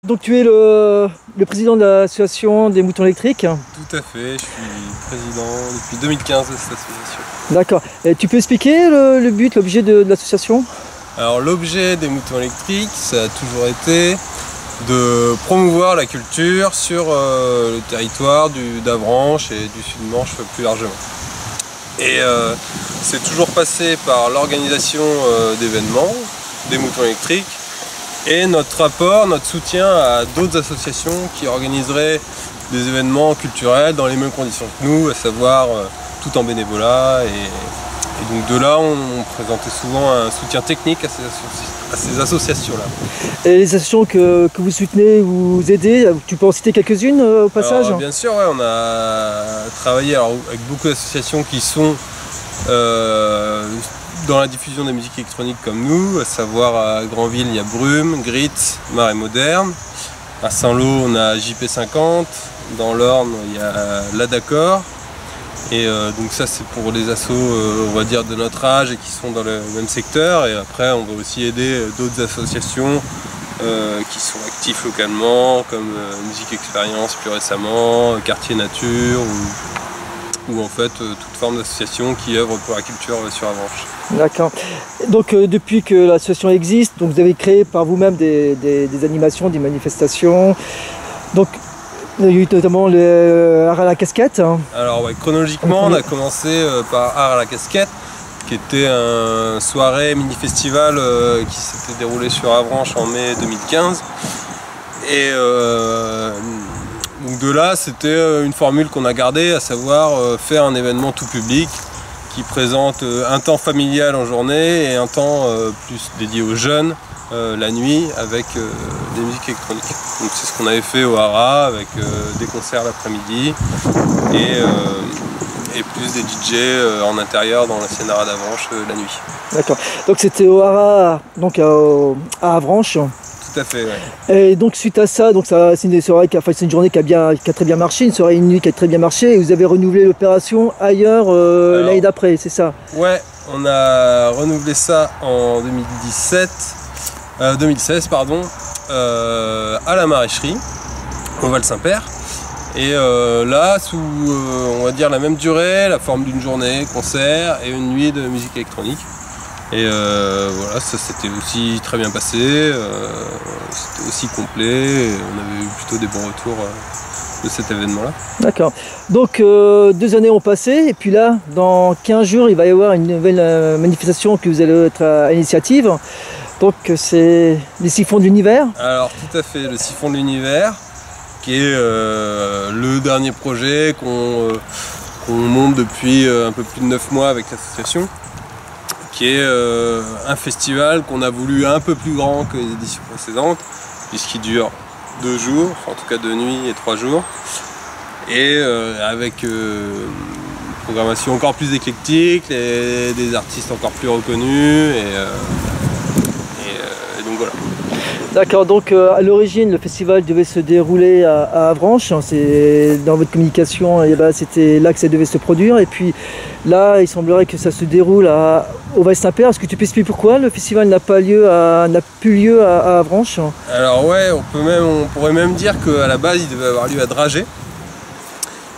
Donc tu es le président de l'association des moutons électriques? Tout à fait, je suis président depuis 2015 de cette association. D'accord. Et tu peux expliquer le but, l'objet de l'association? Alors l'objet des moutons électriques, ça a toujours été de promouvoir la culture sur le territoire d'Avranches et du Sud-Manche plus largement. Et c'est toujours passé par l'organisation d'événements, des moutons électriques, et notre rapport, notre soutien à d'autres associations qui organiseraient des événements culturels dans les mêmes conditions que nous, à savoir tout en bénévolat. Et donc de là, on présentait souvent un soutien technique à ces associations-là. Et les associations que vous soutenez, vous aidez, tu peux en citer quelques-unes au passage? Alors, bien sûr, ouais, on a travaillé avec beaucoup d'associations qui sont dans la diffusion de la musique électronique comme nous, à savoir à Granville, il y a Brume, Grit, Marais Moderne. À Saint-Lô, on a JP50. Dans l'Orne, il y a La D'accord. Et donc ça, c'est pour les assos, on va dire, de notre âge et qui sont dans le même secteur. Et après, on va aussi aider d'autres associations qui sont actifs localement, comme Musique Expérience plus récemment, Quartier Nature, ou en fait toute forme d'association qui œuvre pour la culture sur Avranches. D'accord. Donc depuis que l'association existe, donc vous avez créé par vous-même des animations, des manifestations. Donc il y a eu notamment le Art à la casquette. Alors ouais, chronologiquement, on a commencé par Art à la casquette, qui était un soirée mini-festival qui s'était déroulé sur Avranches en mai 2015. Et donc de là, c'était une formule qu'on a gardée, à savoir faire un événement tout public qui présente un temps familial en journée et un temps plus dédié aux jeunes la nuit avec des musiques électroniques. Donc c'est ce qu'on avait fait au Hara avec des concerts l'après-midi et plus des DJ en intérieur dans l'ancienne Hara d'Avranches la nuit. D'accord. Donc c'était au Hara, donc à Avranches. Tout à fait, ouais. Et donc suite à ça, donc c'est une soirée c'est une journée qui a très bien marché, une soirée et une nuit qui a très bien marché, et vous avez renouvelé l'opération ailleurs l'année d'après, c'est ça? Ouais, on a renouvelé ça en 2016 pardon, à la maraîcherie, au Val-Saint-Père. Et là, sous on va dire la même durée, la forme d'une journée, concert et une nuit de musique électronique. Et voilà, ça s'était aussi très bien passé, c'était aussi complet, et on avait eu plutôt des bons retours de cet événement-là. D'accord. Donc 2 années ont passé, et puis là, dans 15 jours, il va y avoir une nouvelle manifestation que vous allez être à l'initiative. Donc c'est les siphons de l'univers. Alors tout à fait, le siphon de l'univers, qui est le dernier projet qu'on monte depuis un peu plus de 9 mois avec l'association, qui est un festival qu'on a voulu un peu plus grand que les éditions précédentes, puisqu'il dure 2 jours, enfin, en tout cas 2 nuits et 3 jours, et avec une programmation encore plus éclectique, des artistes encore plus reconnus, et donc voilà. D'accord, donc à l'origine le festival devait se dérouler à Avranches, dans votre communication, c'était là que ça devait se produire, et puis là il semblerait que ça se déroule au Val-Saint-Père. Est-ce que tu peux expliquer pourquoi le festival n'a plus lieu à Avranches? Alors ouais, on pourrait même dire qu'à la base il devait avoir lieu à Dragé,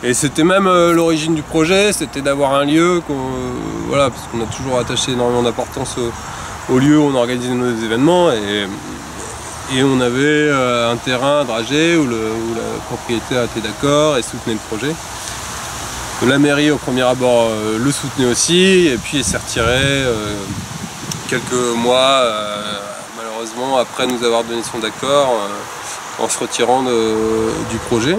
et c'était même l'origine du projet, c'était d'avoir un lieu, voilà, parce qu'on a toujours attaché énormément d'importance au lieu où on organisait nos événements, et on avait un terrain à Dragé où la propriétaire était d'accord et soutenait le projet. La mairie au premier abord le soutenait aussi, et puis elle s'est retirée quelques mois malheureusement après nous avoir donné son accord en se retirant du projet.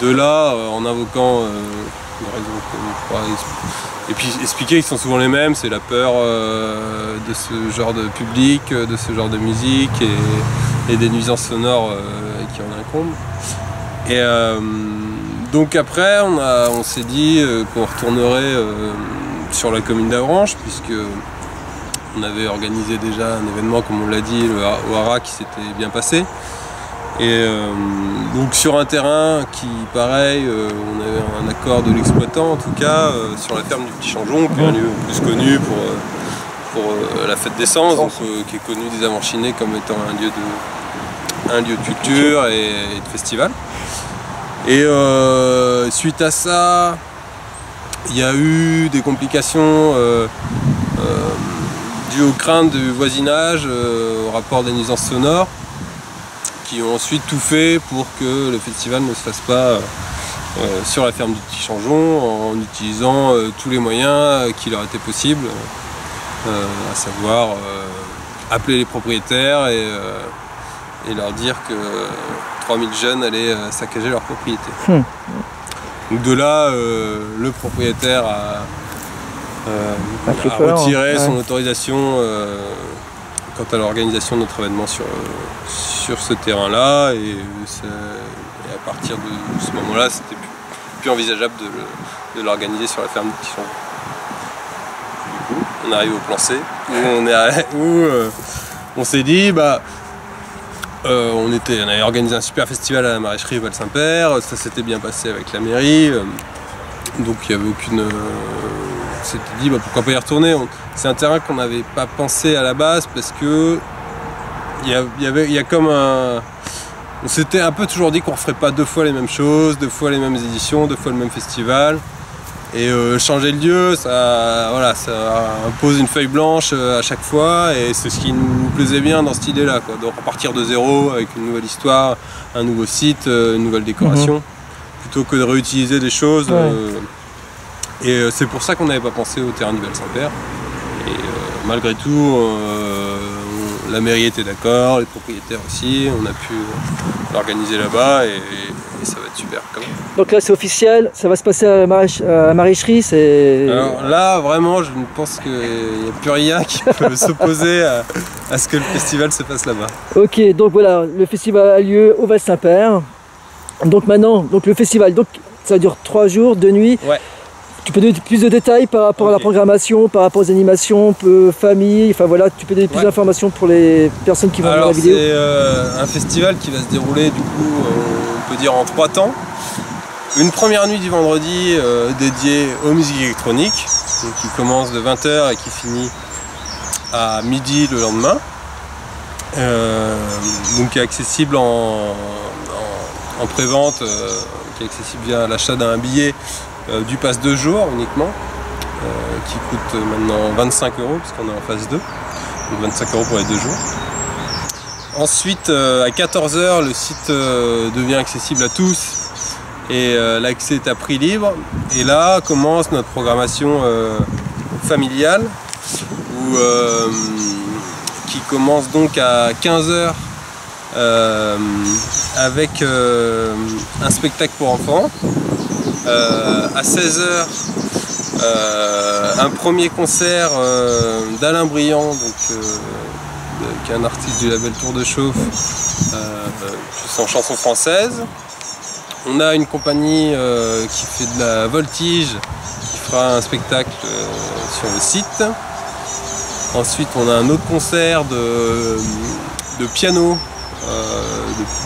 De là, en invoquant des raisons qu'on pourra et puis expliquer qu'ils sont souvent les mêmes, c'est la peur de ce genre de public, de ce genre de musique et des nuisances sonores qui en incombent. Et donc après, on s'est dit qu'on retournerait sur la commune d'Avranches, puisque on avait organisé déjà un événement, comme on l'a dit, au Hara, qui s'était bien passé. Et donc sur un terrain qui, pareil, on avait un accord de l'exploitant en tout cas, sur la ferme du Petit Changeon, qui est un lieu plus connu pour la fête des Sens, donc, qui est connu des Avranchinais comme étant un un lieu de culture et de festival. Et suite à ça, il y a eu des complications dues aux craintes du voisinage, au rapport des nuisances sonores, qui ont ensuite tout fait pour que le festival ne se fasse pas sur la ferme du Petit Changeon, en utilisant tous les moyens qui leur étaient possibles, à savoir appeler les propriétaires et leur dire que 3000 jeunes allaient saccager leur propriété. Donc de là, le propriétaire a retiré son autorisation quant à l'organisation de notre événement sur ce terrain-là, et à partir de ce moment-là, c'était plus envisageable de l'organiser sur la ferme du Petit Changeon. Du coup, on arrive au plan C, où on s'est dit, on avait organisé un super festival à la maraîcherie Val-Saint-Père, ça s'était bien passé avec la mairie, donc il n'y avait aucune... on s'était dit pourquoi pas y retourner. C'est un terrain qu'on n'avait pas pensé à la base parce que il y a comme un... On s'était un peu toujours dit qu'on ne ferait pas 2 fois les mêmes choses, 2 fois les mêmes éditions, 2 fois le même festival. Et changer le lieu, ça impose une feuille blanche à chaque fois, et c'est ce qui nous plaisait bien dans cette idée-là, quoi. De repartir de zéro avec une nouvelle histoire, un nouveau site, une nouvelle décoration, plutôt que de réutiliser des choses. Et c'est pour ça qu'on n'avait pas pensé au terrain du Val-Saint-Père. Et malgré tout, la mairie était d'accord, les propriétaires aussi, on a pu l'organiser là-bas et ça va être super quand même. Donc là c'est officiel, ça va se passer à la maraîcherie, Alors là vraiment je pense qu'il n'y a plus rien qui peut s'opposer à ce que le festival se passe là-bas. Ok, donc voilà, le festival a lieu au Val-Saint-Père. Donc maintenant, le festival, ça dure 3 jours, 2 nuits. Ouais. Tu peux donner plus de détails par rapport à la programmation, par rapport aux animations, famille, enfin voilà, tu peux donner plus d'informations pour les personnes qui vont voir la vidéo. C'est un festival qui va se dérouler du coup, on peut dire en 3 temps. Une première nuit du vendredi dédiée aux musiques électroniques, donc qui commence de 20h et qui finit à midi le lendemain. Donc qui est accessible en pré-vente, qui est accessible via l'achat d'un billet du pass 2 jours uniquement, qui coûte maintenant 25 € puisqu'on est en phase 2, donc 25 € pour les 2 jours. Ensuite à 14h le site devient accessible à tous et l'accès est à prix libre, et là commence notre programmation familiale qui commence donc à 15h avec un spectacle pour enfants. À 16h, un premier concert d'Alain Briand, qui est un artiste du label Tour de Chauffe, en chanson française. On a une compagnie qui fait de la voltige, qui fera un spectacle sur le site. Ensuite, on a un autre concert de piano,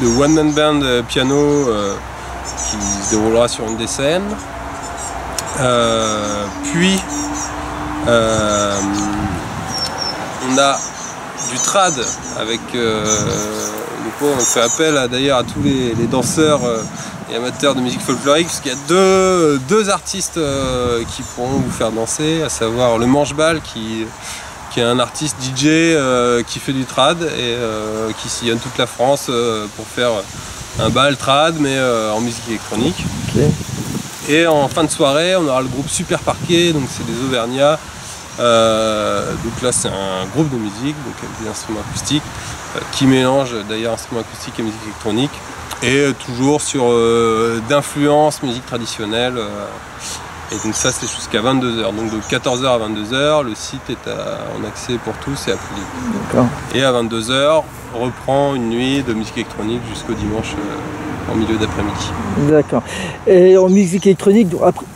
de one man band piano, qui se déroulera sur une des scènes. Puis on a du trad avec on fait appel d'ailleurs à tous les danseurs et amateurs de musique folklorique, parce qu'il y a deux artistes qui pourront vous faire danser, à savoir le Manche-Balle qui est un artiste DJ qui fait du trad et qui sillonne toute la France pour faire un bal trad mais en musique électronique. Okay. Et en fin de soirée, on aura le groupe Super Parquet, donc c'est des Auvergnats. Donc là c'est un groupe de musique, donc avec des instruments acoustiques, qui mélange d'ailleurs instruments acoustiques et musique électronique, et toujours sur d'influence musique traditionnelle. Et donc ça c'est jusqu'à 22h, donc de 14h à 22h, le site est en accès pour tous et à prix libre. Et à 22h, on reprend une nuit de musique électronique jusqu'au dimanche en milieu d'après-midi. D'accord. Et en musique électronique,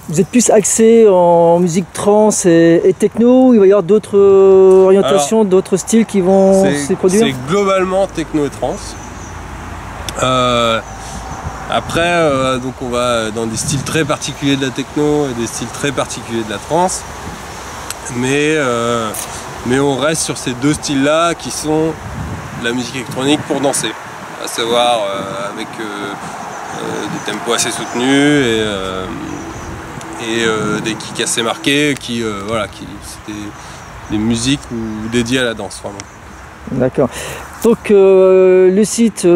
vous êtes plus axé en musique trance et techno, ou il va y avoir d'autres orientations, d'autres styles qui vont s'y produire? C'est globalement techno et trance. Après, donc on va dans des styles très particuliers de la techno et des styles très particuliers de la trance, mais on reste sur ces deux styles-là qui sont la musique électronique pour danser, à savoir avec des tempos assez soutenus et des kicks assez marqués voilà, c'était des musiques dédiées à la danse vraiment. D'accord. Donc le site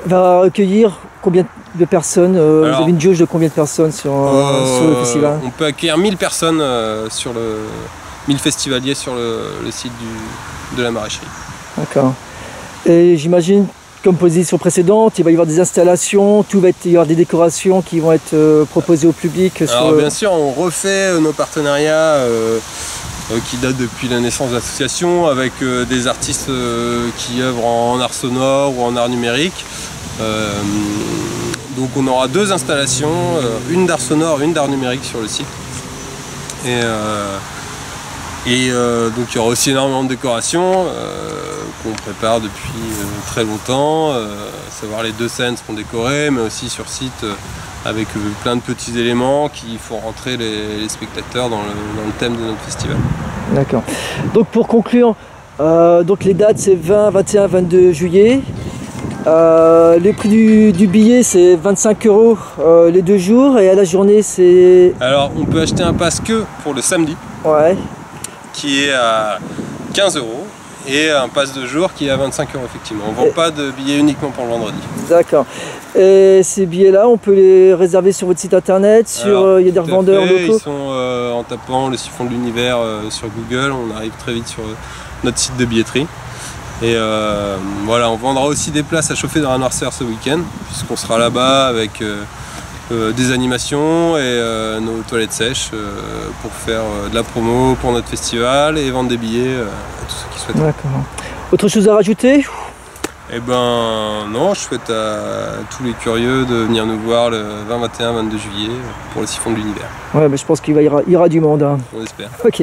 va accueillir combien de personnes vous avez une jauge de combien de personnes sur le festival? On peut accueillir 1000 personnes 1000 festivaliers sur le site de la maraîcherie. D'accord. Et j'imagine, comme pour les éditions précédentes, il va y avoir des installations, il va y avoir des décorations qui vont être proposées au public. Alors bien sûr, on refait nos partenariats qui datent depuis la naissance de l'association avec des artistes qui œuvrent en art sonore ou en art numérique. Donc on aura 2 installations, une d'art sonore et une d'art numérique sur le site. Et donc il y aura aussi énormément de décorations qu'on prépare depuis très longtemps, à savoir les 2 scènes seront décorées, mais aussi sur site avec plein de petits éléments qui font rentrer les spectateurs dans le thème de notre festival. D'accord. Donc pour conclure, donc les dates c'est 20, 21, 22 juillet. Le prix du billet c'est 25 € les 2 jours et à la journée c'est... Alors on peut acheter un pass que pour le samedi, ouais, qui est à 15 € et un pass de jour qui est à 25 € effectivement. On ne vend pas de billets uniquement pour le vendredi. D'accord. Et ces billets-là, on peut les réserver sur votre site internet, il y a des revendeurs locaux? Ils sont en tapant le siphon de l'univers sur Google, on arrive très vite sur notre site de billetterie. Et voilà, on vendra aussi des places à chauffer dans la noirceur ce week-end, puisqu'on sera là-bas avec des animations et nos toilettes sèches pour faire de la promo pour notre festival et vendre des billets à tous ceux qui souhaitent. D'accord. Autre chose à rajouter? Eh ben non, je souhaite à tous les curieux de venir nous voir le 20, 21, 22 juillet pour le siphon de l'univers. Ouais, mais je pense qu'il y aura du monde. Hein. On espère. Ok.